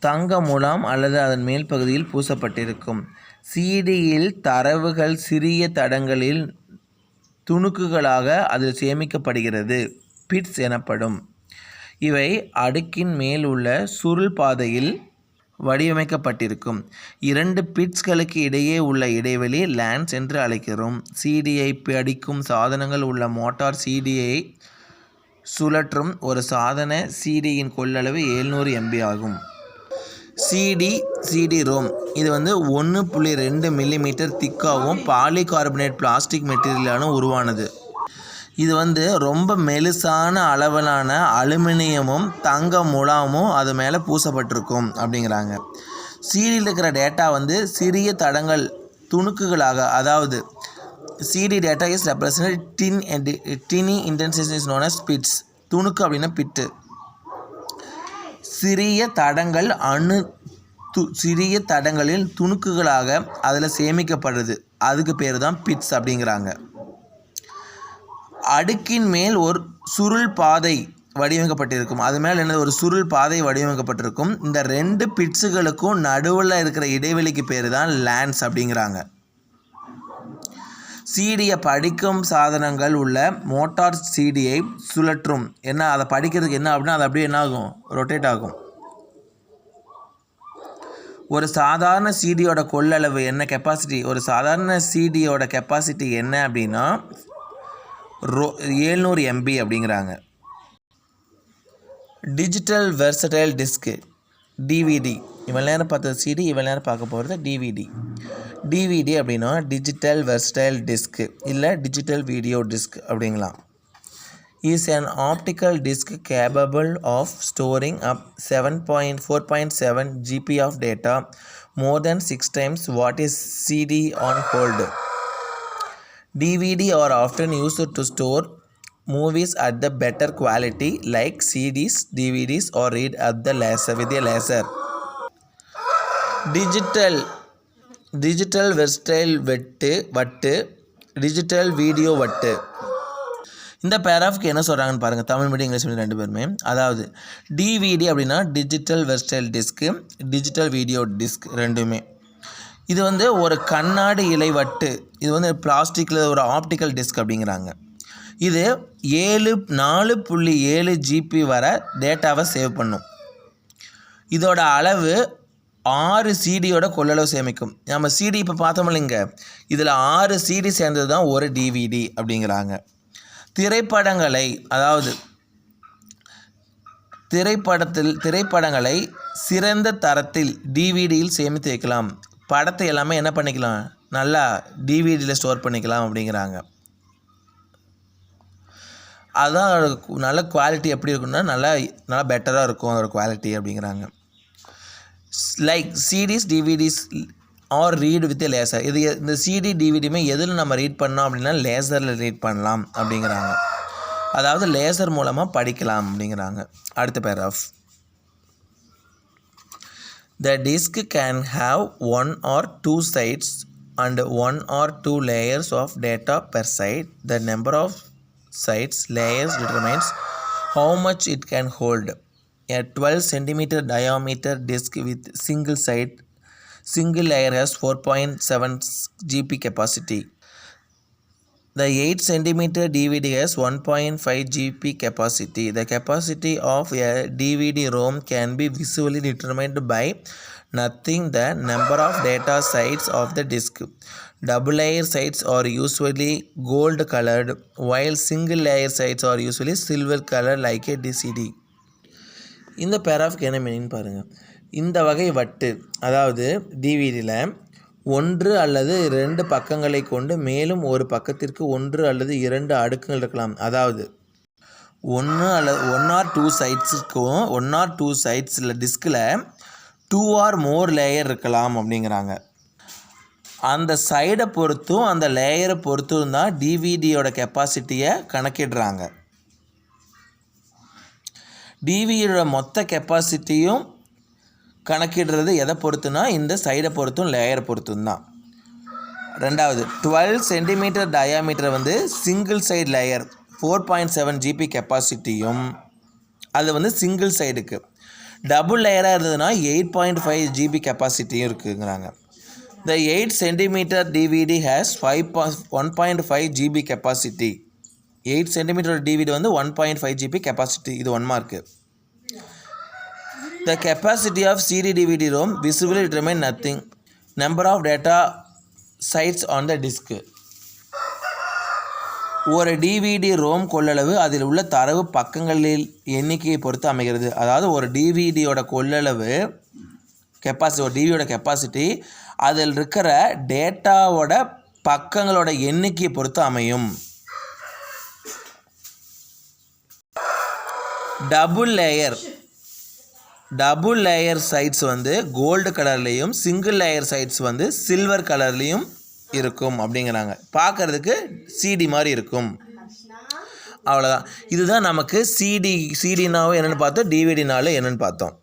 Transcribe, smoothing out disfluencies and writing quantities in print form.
தங்க முலாம் அல்லது அதன் மேல் பகுதியில் பூசப்பட்டிருக்கும். சிடியில் தரவுகள் சிறிய தடங்களில் துணுக்குகளாக அதில் சேமிக்கப்படுகிறது, பிட்ஸ் எனப்படும். இவை அடுக்கின் மேல் உள்ள சுருள் பாதையில் வடிவமைக்கப்பட்டிருக்கும். 2 பிட்ஸ்களுக்கு இடையே உள்ள இடைவெளி லேன்ஸ் என்று அழைக்கிறோம். சிடியை படிக்கும் சாதனங்கள் உள்ள மோட்டார் சிடியை சுழற்றும் ஒரு சாதன சிடியின் கொள்ளளவு 700 MB ஆகும். சிடி ரோம் இது 1.2 மில்லிமீட்டர் திக்காகவும் பாலிகார்பனேட் பிளாஸ்டிக் மெட்டீரியலாலும் உருவானது. இது ரொம்ப மெலிசான அளவிலான அலுமினியமும் தங்க முலாமும் அது மேலே பூசப்பட்டிருக்கும் அப்படிங்கிறாங்க. சிடியில் இருக்கிற டேட்டா சிறிய தடங்கள் துணுக்குகளாக, அதாவது CD data is represent tiny intensity is known as bits. துணுக்கு அப்படின்னா பிட்டு. சிறிய தடங்களில் துணுக்குகளாக அதில் சேமிக்கப்படுறது, அதுக்கு பேர் தான் பிட்ஸ் அப்படிங்கிறாங்க. அடுக்கின் மேல் ஒரு சுருள் பாதை வடிவமைக்கப்பட்டிருக்கும். அது மேலே ஒரு சுருள் பாதை வடிவமைக்கப்பட்டிருக்கும். இந்த 2 பிட்ஸுகளுக்கும் நடுவில் இருக்கிற இடைவெளிக்கு பேர் தான் லேன்ஸ் அப்படிங்கிறாங்க. சிடியை படிக்கும் சாதனங்கள் உள்ள மோட்டார் சிடியை சுழற்றும். அதை படிக்கிறதுக்கு என்ன அப்படின்னா அது அப்படியே என்ன ஆகும், ரொட்டேட் ஆகும். ஒரு சாதாரண சிடியோட கொள்ளளவு என்ன கெப்பாசிட்டி, ஒரு சாதாரண சிடியோட கெப்பாசிட்டி என்ன அப்படின்னா 700 MB அப்படிங்கிறாங்க. டிஜிட்டல் வெர்சடைல் டிஸ்க்கு டிவிடி, இவ்வளோ நேரம் பார்த்தது சிடி, இவ்வளோ நேரம் பார்க்க போகிறது டிவிடி அப்படின்னா டிஜிட்டல் வெர்சடைல் டிஸ்க்கு இல்லை டிஜிட்டல் வீடியோ டிஸ்க் அப்படிங்களாம். Is an optical disk capable of storing up 4.7 GB of data, more than 6 times what is CD on hold. DVD are often used to store movies at the better quality like CDs, DVDs, or read at the laser with a laser. Digital versatile வட்டு digital video வட்டு. இந்த பேராஃப்க்கு என்ன சொல்கிறாங்கன்னு பாருங்கள். Tamil medium English medium 2 பேருமே. அதாவது DVD அப்படின்னா digital versatile disc, digital video disk ரெண்டுமே. இது ஒரு கண்ணாடி இலை வட்டு. இது பிளாஸ்டிக்கில் ஒரு ஆப்டிக்கல் டிஸ்க் அப்படிங்கிறாங்க. இது 4.7 GB வரை டேட்டாவை சேவ் பண்ணும். இதோட அளவு 6 சிடியோட கொள்ளளவு சேமிக்கும். நம்ம சிடி இப்போ பார்த்தோம் இல்லைங்க, இதில் 6 சிடி சேர்ந்தது தான் ஒரு டிவிடி அப்படிங்கிறாங்க. திரைப்படங்களை, அதாவது திரைப்படங்களை சிறந்த தரத்தில் டிவிடியில் சேமித்து வைக்கலாம். படத்தை எல்லாமே என்ன பண்ணிக்கலாம், நல்லா டிவிடியில் ஸ்டோர் பண்ணிக்கலாம் அப்படிங்கிறாங்க. அதுதான் நல்ல குவாலிட்டி எப்படி இருக்குன்னா நல்லா பெட்டராக இருக்கும் அதோட குவாலிட்டி அப்படிங்கிறாங்க. Like CDs DVDs are read with laser. இந்த சிடி டிவிடியுமே எதில் நம்ம ரீட் பண்ணோம் அப்படின்னா லேசரில் ரீட் பண்ணலாம் அப்படிங்கிறாங்க. அதாவது லேசர் மூலமாக படிக்கலாம் அப்படிங்கிறாங்க. அடுத்த pair of. The disk can have 1 or 2 sides and 1 or 2 layers of data per side. The number of sides layers determines how much it can hold. A 12 cm diameter disk with single layer has 4.7 GB capacity. The 8 cm DVD has 1.5 GB capacity. The capacity of a DVD-ROM can be visually determined by nothing the number of data sides of the disk. Double layer sides are usually gold colored, while single layer sides are usually silver colored like a CD. இந்த பேராஃப்க்கு என்ன meaning பாருங்கள். இந்த வகை வட்டு, அதாவது டிவிடியில் 1 அல்லது 2 பக்கங்களை கொண்டு மேலும் ஒரு பக்கத்திற்கு 1 அல்லது 2 அடுக்குகள் இருக்கலாம். அதாவது 1 or 2 சைட்ஸுக்கும் 1 or 2 சைட்ஸில் டிஸ்கில் 2 or more லேயர் இருக்கலாம் அப்படிங்கிறாங்க. அந்த சைடை பொறுத்தும் அந்த லேயரை பொறுத்தும் தான் டிவிடியோட கெப்பாசிட்டியை கணக்கிடுறாங்க. டிவிடியோட மொத்த கெப்பாசிட்டியும் கணக்கிடுறது எதை பொறுத்துனா இந்த சைடை பொறுத்தும் லேயரை பொறுத்தும் தான். ரெண்டாவது 12 centimetre diameter single side layer 4.7 GB கெப்பாசிட்டியும் அது சிங்கிள் சைடுக்கு. டபுள் லேயராக இருந்ததுன்னா 8.5 GB கெப்பாசிட்டியும் இருக்குங்கிறாங்க. The 8 cm DVD has 1.5 GB capacity. 8 cm DVD வந்து 1.5 GB capacity. இது 1 mark. The capacity of CD DVD ROM visibly determine nothing. Number of data sites on the disk. ஒரு DVD Rome கொள்ளளவு அதில் உள்ள தரவு பக்கங்களில் எண்ணிக்கையை பொறுத்து அமைகிறது. அதாவது ஒரு டிவிடியோட கொள்ளளவு கெப்பாசிட்டி, ஒரு டிவியோட கெப்பாசிட்டி அதில் இருக்கிற டேட்டாவோட பக்கங்களோட எண்ணிக்கையை பொறுத்து அமையும். டபுள் லேயர் சைட்ஸ் வந்து கோல்டு கலர்லேயும் சிங்கிள் லேயர் சைட்ஸ் வந்து சில்வர் கலர்லேயும் இருக்கும் அப்படிங்கிறாங்க. பார்க்குறதுக்கு சிடி மாதிரி இருக்கும். அவ்வளோதான். இதுதான் நமக்கு சிடினாவும் என்னென்னு பார்த்தோம், டிவிடினாலும் என்னென்னு பார்த்தோம்.